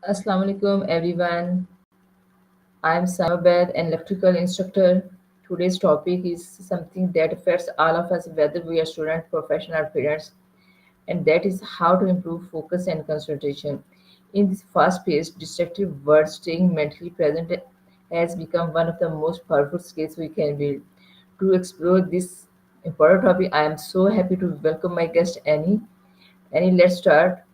Assalamu alaikum everyone. I'm Samabed, an electrical instructor. Today's topic is something that affects all of us, whether we are students, professional, or parents, and that is how to improve focus and concentration. In this fast-paced, distracted world, staying mentally present has become one of the most powerful skills we can build. To explore this important topic, I am so happy to welcome my guest Annie. Annie, let's start.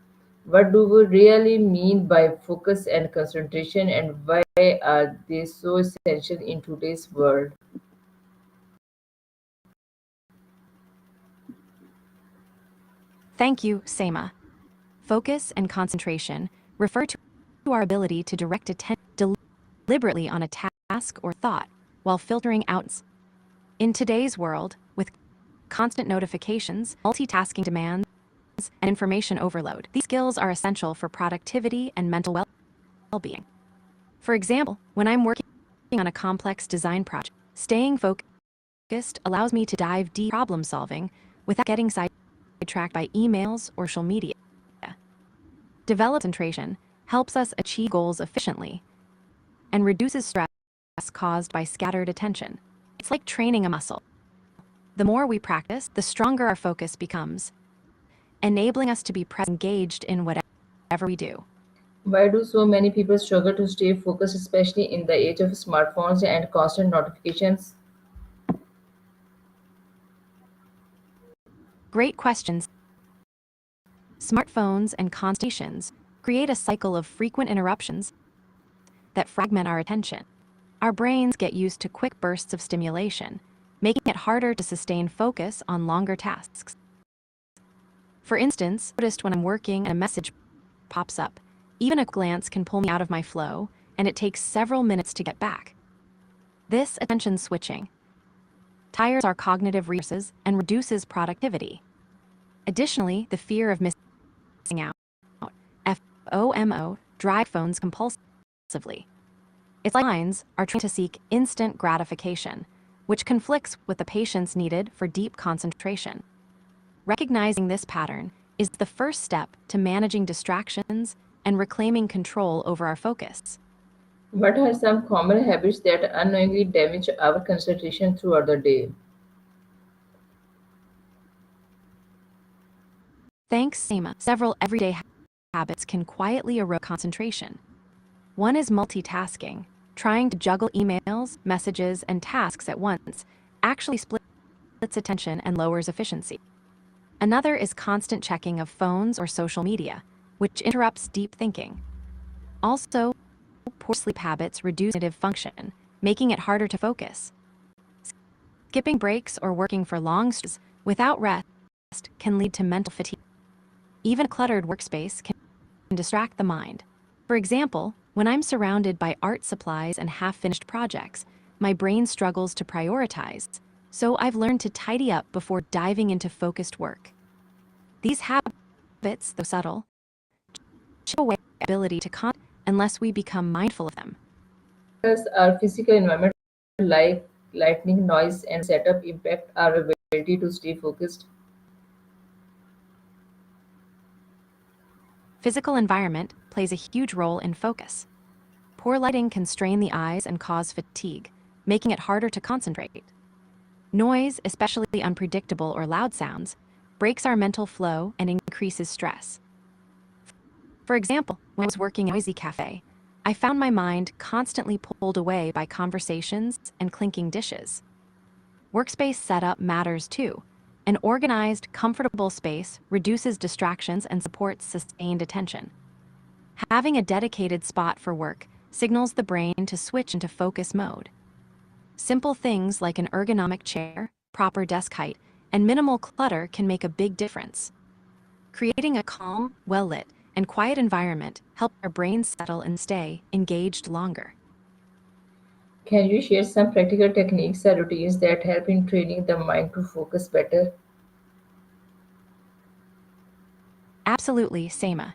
What do we really mean by focus and concentration, and why are they so essential in today's world? Thank you, Seema. Focus and concentration refer to our ability to direct attention deliberately on a task or thought while filtering out. In today's world, with constant notifications, multitasking demands, and information overload, these skills are essential for productivity and mental well-being. For example, when I'm working on a complex design project, staying focused allows me to dive deep problem solving without getting sidetracked by emails or social media. Develop concentration helps us achieve goals efficiently and reduces stress caused by scattered attention. It's like training a muscle. The more we practice, the stronger our focus becomes, enabling us to be engaged in whatever we do. Why do so many people struggle to stay focused, especially in the age of smartphones and constant notifications? Great questions. Smartphones and constellations create a cycle of frequent interruptions that fragment our attention. Our brains get used to quick bursts of stimulation, making it harder to sustain focus on longer tasks. For instance, I noticed when I'm working and a message pops up. Even a glance can pull me out of my flow, and it takes several minutes to get back. This attention switching tires our cognitive resources and reduces productivity. Additionally, the fear of missing out, FOMO, drive phones compulsively. Its lines are trained to seek instant gratification, which conflicts with the patience needed for deep concentration. Recognizing this pattern is the first step to managing distractions and reclaiming control over our focus. What are some common habits that unknowingly damage our concentration throughout the day? Thanks, Seema. Several everyday habits can quietly erode concentration. One is multitasking. Trying to juggle emails, messages, and tasks at once actually splits attention and lowers efficiency. Another is constant checking of phones or social media, which interrupts deep thinking. Also, poor sleep habits reduce cognitive function, making it harder to focus. Skipping breaks or working for long stretches without rest can lead to mental fatigue. Even a cluttered workspace can distract the mind. For example, when I'm surrounded by art supplies and half-finished projects, my brain struggles to prioritize, so I've learned to tidy up before diving into focused work. These habits, though subtle, chip away our ability to concentrate unless we become mindful of them. Does our physical environment like lightning, noise, and setup impact our ability to stay focused? Physical environment plays a huge role in focus. Poor lighting can strain the eyes and cause fatigue, making it harder to concentrate. Noise, especially unpredictable or loud sounds, breaks our mental flow and increases stress. For example, when I was working in a noisy cafe, I found my mind constantly pulled away by conversations and clinking dishes. Workspace setup matters too. An organized, comfortable space reduces distractions and supports sustained attention. Having a dedicated spot for work signals the brain to switch into focus mode. Simple things like an ergonomic chair, proper desk height, and minimal clutter can make a big difference. Creating a calm, well-lit, and quiet environment helps our brains settle and stay engaged longer. Can you share some practical techniques or routines that help in training the mind to focus better? Absolutely, Seema.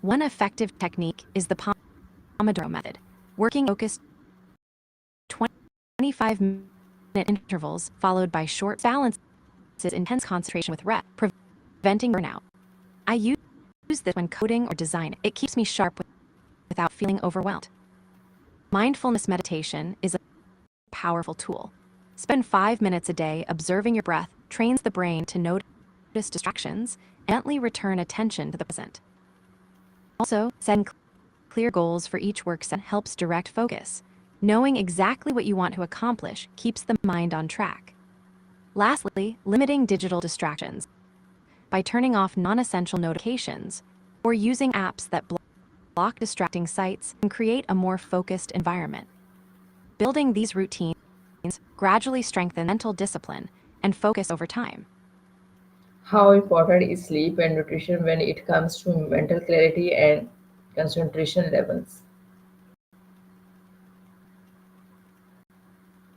One effective technique is the Pomodoro method, working focused 25-minute intervals followed by short balances intense concentration with rest, preventing burnout. I use this when coding or designing. It keeps me sharp without feeling overwhelmed. Mindfulness meditation is a powerful tool. Spend 5 minutes a day observing your breath, trains the brain to notice distractions, and gently return attention to the present. Also, setting clear goals for each work set helps direct focus. Knowing exactly what you want to accomplish keeps the mind on track. Lastly, limiting digital distractions by turning off non-essential notifications or using apps that block distracting sites can create a more focused environment. Building these routines gradually strengthen mental discipline and focus over time. How important is sleep and nutrition when it comes to mental clarity and concentration levels?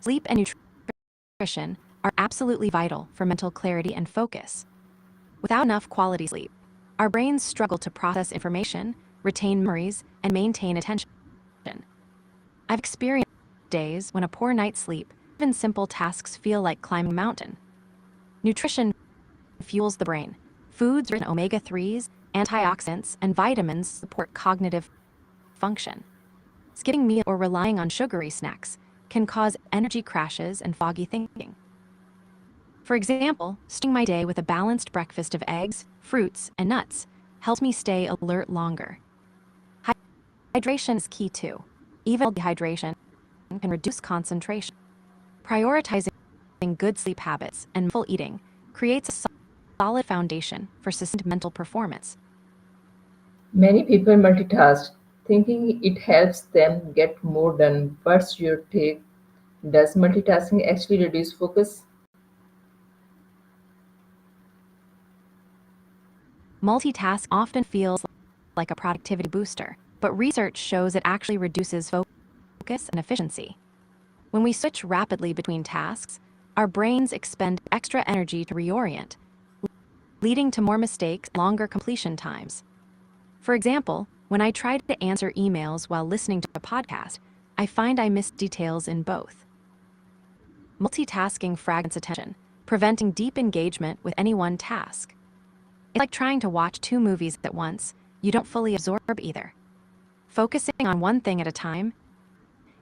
Sleep and nutrition are absolutely vital for mental clarity and focus. Without enough quality sleep, our brains struggle to process information, retain memories, and maintain attention. I've experienced days when a poor night's sleep, even simple tasks feel like climbing a mountain. Nutrition fuels the brain. Foods rich in omega-3s, antioxidants, and vitamins support cognitive function. Skipping meals or relying on sugary snacks can cause energy crashes and foggy thinking. For example, starting my day with a balanced breakfast of eggs, fruits, and nuts helps me stay alert longer. Hydration is key too. Even dehydration can reduce concentration. Prioritizing good sleep habits and mindful eating creates a solid foundation for sustained mental performance. Many people multitask, thinking it helps them get more done. What's your take? Does multitasking actually reduce focus? Multitasking often feels like a productivity booster, but research shows it actually reduces focus and efficiency. When we switch rapidly between tasks, our brains expend extra energy to reorient, leading to more mistakes and longer completion times. For example, when I try to answer emails while listening to a podcast, I find I miss details in both. Multitasking fragments attention, preventing deep engagement with any one task. It's like trying to watch two movies at once. You don't fully absorb either. Focusing on one thing at a time,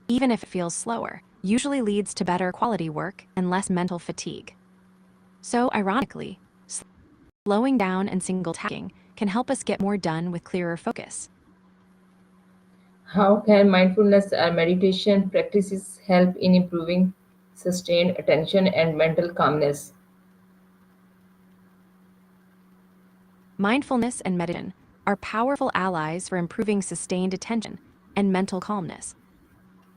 even if it feels slower, usually leads to better quality work and less mental fatigue. So, ironically, slowing down and single-tasking can help us get more done with clearer focus. How can mindfulness and meditation practices help in improving sustained attention and mental calmness? Mindfulness and meditation are powerful allies for improving sustained attention and mental calmness.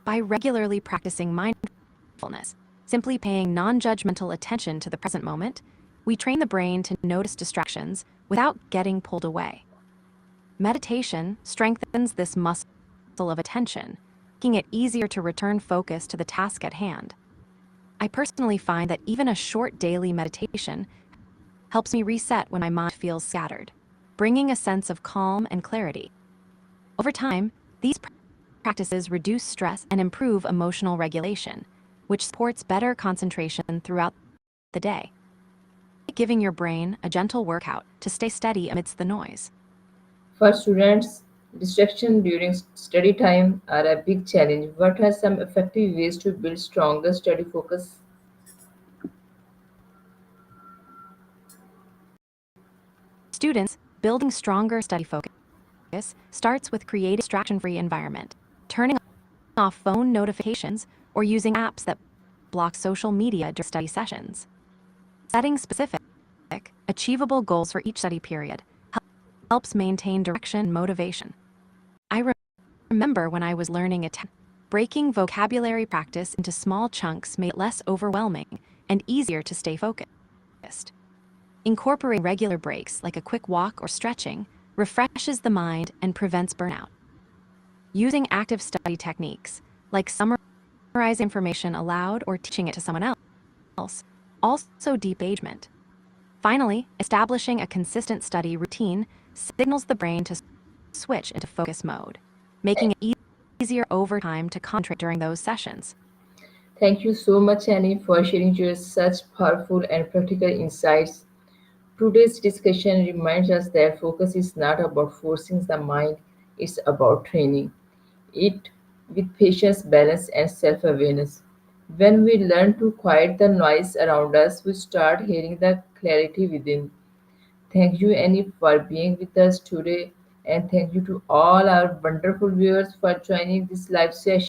By regularly practicing mindfulness, simply paying non-judgmental attention to the present moment, we train the brain to notice distractions without getting pulled away. Meditation strengthens this muscle of attention, making it easier to return focus to the task at hand. I personally find that even a short daily meditation helps me reset when my mind feels scattered, bringing a sense of calm and clarity. Over time, these practices reduce stress and improve emotional regulation, which supports better concentration throughout the day. Giving your brain a gentle workout to stay steady amidst the noise. For students, distraction during study time are a big challenge. What are some effective ways to build stronger study focus? Students, building stronger study focus starts with creating a distraction-free environment, turning off phone notifications, or using apps that block social media during study sessions. Setting specific, achievable goals for each study period helps maintain direction and motivation. I remember when I was learning Italian, breaking vocabulary practice into small chunks made it less overwhelming and easier to stay focused. Incorporating regular breaks like a quick walk or stretching refreshes the mind and prevents burnout. Using active study techniques like summarizing information aloud or teaching it to someone else also deep engagement. Finally, establishing a consistent study routine signals the brain to switch into focus mode, making it easier over time to concentrate during those sessions. Thank you so much, Annie, for sharing your such powerful and practical insights. Today's discussion reminds us that focus is not about forcing the mind, it's about training. it with patience, balance, and self awareness. When we learn to quiet the noise around us, we start hearing the clarity within. Thank you, Annie, for being with us today, and thank you to all our wonderful viewers for joining this live session.